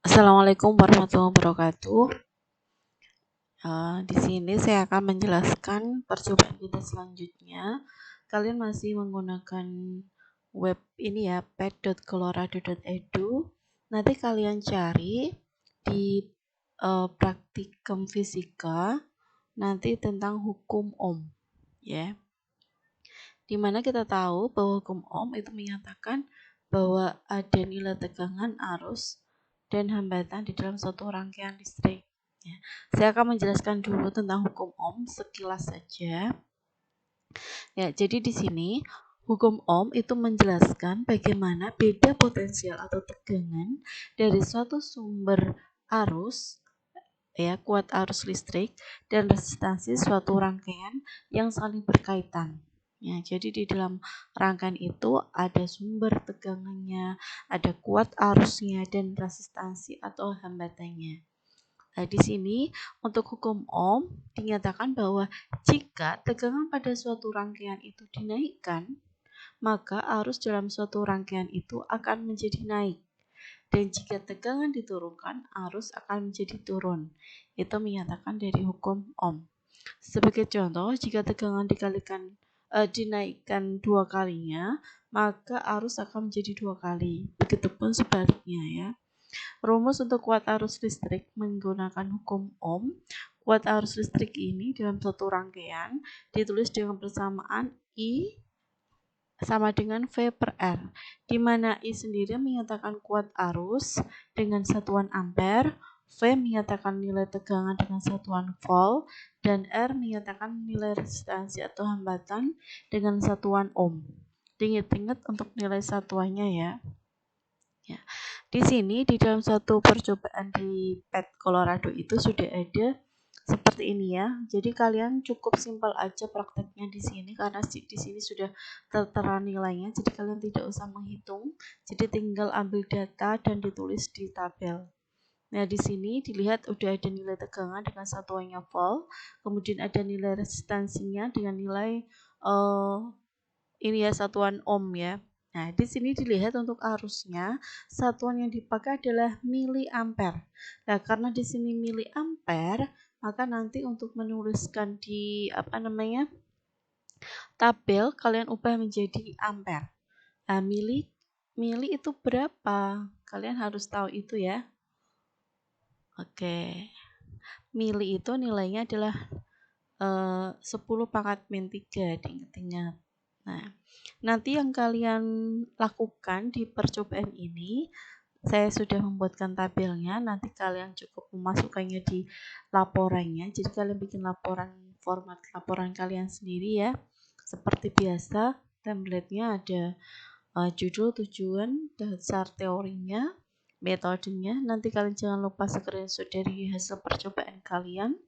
Assalamualaikum warahmatullahi wabarakatuh. Di sini saya akan menjelaskan percobaan kita selanjutnya. Kalian masih menggunakan web ini ya, pet.colorado.edu. Nanti kalian cari di praktikum fisika nanti tentang hukum Ohm, ya. Dimana kita tahu bahwa hukum Ohm itu menyatakan bahwa ada nilai tegangan, arus, dan hambatan di dalam suatu rangkaian listrik. Ya. Saya akan menjelaskan dulu tentang hukum Ohm sekilas saja. Ya, jadi di sini hukum Ohm itu menjelaskan bagaimana beda potensial atau tegangan dari suatu sumber arus, ya, kuat arus listrik, dan resistansi suatu rangkaian yang saling berkaitan. Ya, jadi di dalam rangkaian itu ada sumber tegangannya, ada kuat arusnya, dan resistansi atau hambatannya. Nah, di sini untuk hukum Ohm dinyatakan bahwa jika tegangan pada suatu rangkaian itu dinaikkan, maka arus dalam suatu rangkaian itu akan menjadi naik. Dan jika tegangan diturunkan, arus akan menjadi turun. Itu menyatakan dari hukum Ohm. Sebagai contoh, jika tegangan dinaikkan 2 kalinya, maka arus akan menjadi 2 kali. Begitupun sebaliknya ya. Rumus untuk kuat arus listrik menggunakan hukum Ohm. Kuat arus listrik ini dalam suatu rangkaian ditulis dengan persamaan I sama dengan V per R, di mana I sendiri menyatakan kuat arus dengan satuan ampere, V menyatakan nilai tegangan dengan satuan volt, dan R menyatakan nilai resistansi atau hambatan dengan satuan ohm. Ingat-ingat untuk nilai satuannya ya. Di sini di dalam suatu percobaan di PET Colorado itu sudah ada seperti ini ya. Jadi kalian cukup simpel aja prakteknya di sini karena di sini sudah tertera nilainya. Jadi kalian tidak usah menghitung. Jadi tinggal ambil data dan ditulis di tabel. Nah, di sini dilihat udah ada nilai tegangan dengan satuannya volt, kemudian ada nilai resistansinya dengan nilai ini ya, satuan ohm ya. Nah, di sini dilihat untuk arusnya, satuan yang dipakai adalah miliampere. Nah, karena di sini miliampere, maka nanti untuk menuliskan di tabel kalian ubah menjadi ampere. Nah, mili itu berapa? Kalian harus tahu itu ya. Oke. Mili itu nilainya adalah 10 pangkat min 3, diingat-ingat. Nah, nanti yang kalian lakukan di percobaan ini, saya sudah membuatkan tabelnya, nanti kalian cukup memasukkannya di laporannya. Jadi kalian bikin format laporan kalian sendiri ya. Seperti biasa, template-nya ada judul, tujuan, dasar teorinya, metodenya. Nanti kalian jangan lupa screenshot dari hasil percobaan kalian.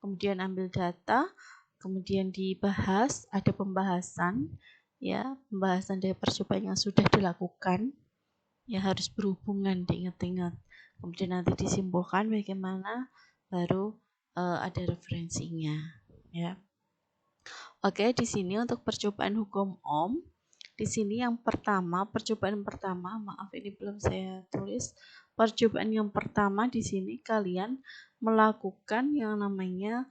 Kemudian ambil data, kemudian dibahas, ada pembahasan ya, pembahasan dari percobaan yang sudah dilakukan ya, harus berhubungan, diingat-ingat. Kemudian nanti disimpulkan bagaimana, baru ada referensinya ya. Oke, di sini untuk percobaan hukum Ohm, di sini yang pertama, percobaan pertama, maaf ini belum saya tulis. Percobaan yang pertama di sini kalian melakukan yang namanya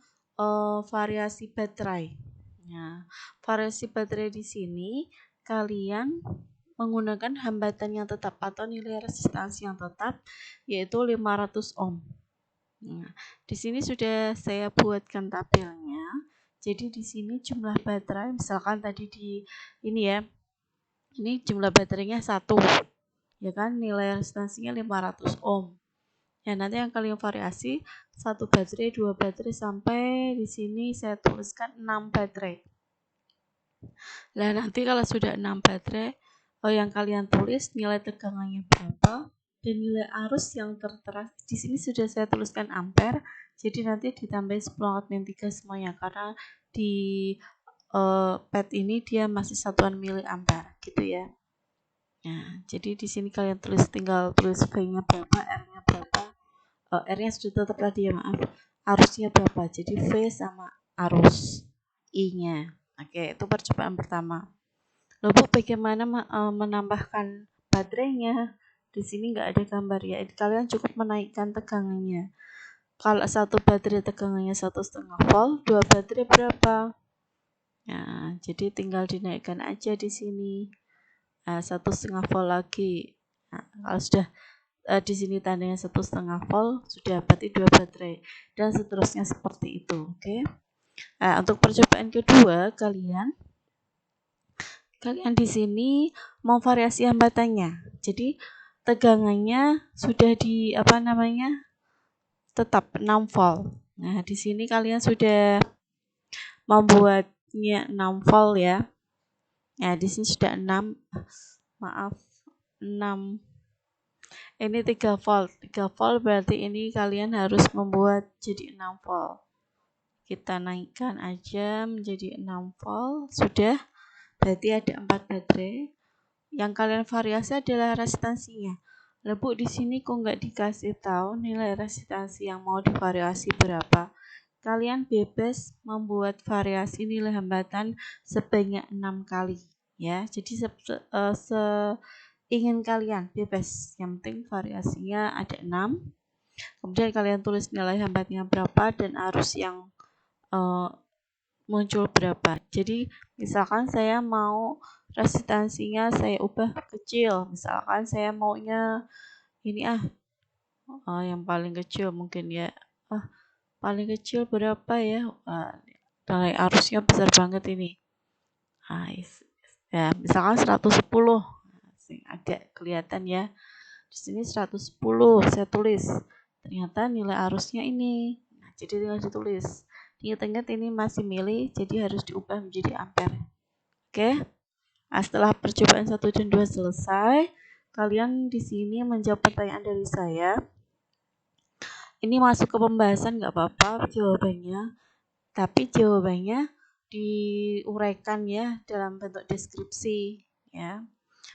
variasi baterai. Nah, variasi baterai di sini kalian menggunakan hambatan yang tetap atau nilai resistansi yang tetap, yaitu 500 ohm. Nah, di sini sudah saya buatkan tabelnya. Jadi di sini jumlah baterai, misalkan tadi di ini ya, ini jumlah baterainya 1, ya kan, nilai resistansinya 500 ohm. Ya, nanti yang kalian variasi 1 baterai, 2 baterai, sampai di sini saya tuliskan 6 baterai. Nah, nanti kalau sudah 6 baterai, yang kalian tulis nilai tegangannya berapa dan nilai arus yang tertera di sini sudah saya tuliskan ampere. Jadi nanti ditambah 10⁻³ semuanya karena di PET ini dia masih satuan miliampere gitu ya. Nah, jadi di sini kalian tinggal tulis V-nya berapa, R-nya berapa. R-nya sudah tetap tadi ya, maaf. Arusnya berapa? Jadi V sama arus, I-nya. Oke, itu percobaan pertama. Lalu bagaimana menambahkan baterainya? Di sini nggak ada gambar ya. Kalian cukup menaikkan tegangannya. Kalau satu baterai tegangannya 1,5 volt, 2 baterai berapa? Nah, jadi tinggal dinaikkan aja di sini. 1,5 volt lagi. Nah, kalau sudah di sini tandanya 1,5 volt, sudah berarti 2 baterai dan seterusnya seperti itu. Oke. Nah, untuk percobaan kedua, kalian di sini mau variasi hambatannya. Jadi tegangannya sudah di tetap 6 volt. Nah, di sini kalian sudah membuatnya 6 volt ya. Nah, di sini sudah 6. Maaf, 6. Ini 3 volt. 3 volt berarti ini kalian harus membuat jadi 6 volt. Kita naikkan aja menjadi 6 volt. Sudah. Berarti ada 4 baterai. Yang kalian variasi adalah resistansinya. Bu, di sini kok nggak dikasih tahu nilai resistansi yang mau divariasi berapa? Kalian bebas membuat variasi nilai hambatan sebanyak 6 kali ya. Jadi seingin kalian bebas. Yang penting variasinya ada 6. Kemudian kalian tulis nilai hambatannya berapa dan arus yang muncul berapa. Jadi misalkan saya mau resistansinya saya ubah kecil. Misalkan saya maunya ini yang paling kecil mungkin ya. Paling kecil berapa ya? Nilai arusnya besar banget ini. Ya, misalkan 110. Agak kelihatan ya. Di sini 110 saya tulis. Ternyata nilai arusnya ini. Nah, jadi tinggal ditulis. Ingat-ingat ini masih mili, jadi harus diubah menjadi ampere. Oke. Nah, setelah percobaan 1 dan 2 selesai, kalian di sini menjawab pertanyaan dari saya. Ini masuk ke pembahasan nggak apa-apa jawabannya, tapi jawabannya diuraikan ya dalam bentuk deskripsi ya.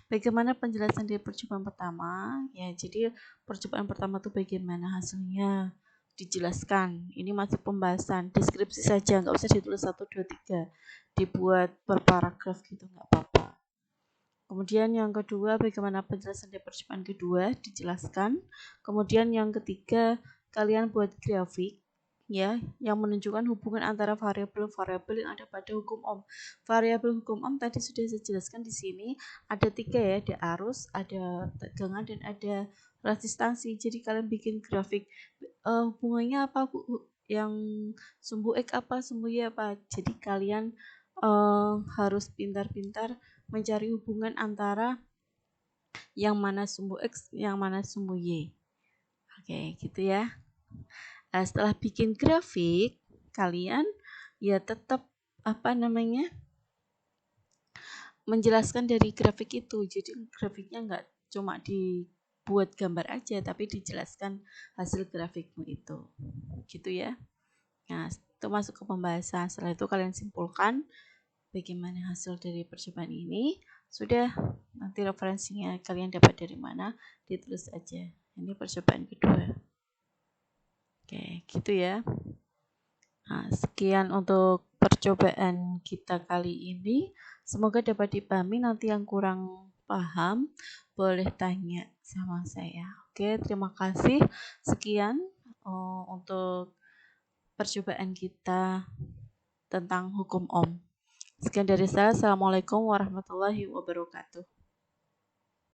Bagaimana penjelasan dari percobaan pertama? Ya, jadi percobaan pertama itu bagaimana hasilnya? Dijelaskan. Ini masih pembahasan, deskripsi saja, nggak usah ditulis 1, 2, 3. Dibuat per paragraf gitu, nggak apa-apa. Kemudian yang kedua, bagaimana penjelasan dari percobaan kedua? Dijelaskan. Kemudian yang ketiga, kalian buat grafik ya yang menunjukkan hubungan antara variabel-variabel yang ada pada hukum Ohm. Variabel hukum Ohm tadi sudah saya jelaskan di sini ada 3 ya, ada arus, ada tegangan dan ada resistansi. Jadi kalian bikin grafik hubungannya apa Bu? Yang sumbu X apa, sumbu Y apa. Jadi kalian harus pintar-pintar mencari hubungan antara yang mana sumbu X, yang mana sumbu Y. Oke, gitu ya. Nah, setelah bikin grafik, kalian ya tetap menjelaskan dari grafik itu. Jadi grafiknya nggak cuma dibuat gambar aja, tapi dijelaskan hasil grafikmu itu. Gitu ya. Nah, itu masuk ke pembahasan. Setelah itu kalian simpulkan bagaimana hasil dari percobaan ini. Sudah, nanti referensinya kalian dapat dari mana, ditulis aja. Ini percobaan kedua. Oke, gitu ya. Nah, sekian untuk percobaan kita kali ini. Semoga dapat dipahami. Nanti yang kurang paham boleh tanya sama saya. Oke, terima kasih. Sekian untuk percobaan kita tentang hukum Ohm. Sekian dari saya. Assalamualaikum warahmatullahi wabarakatuh.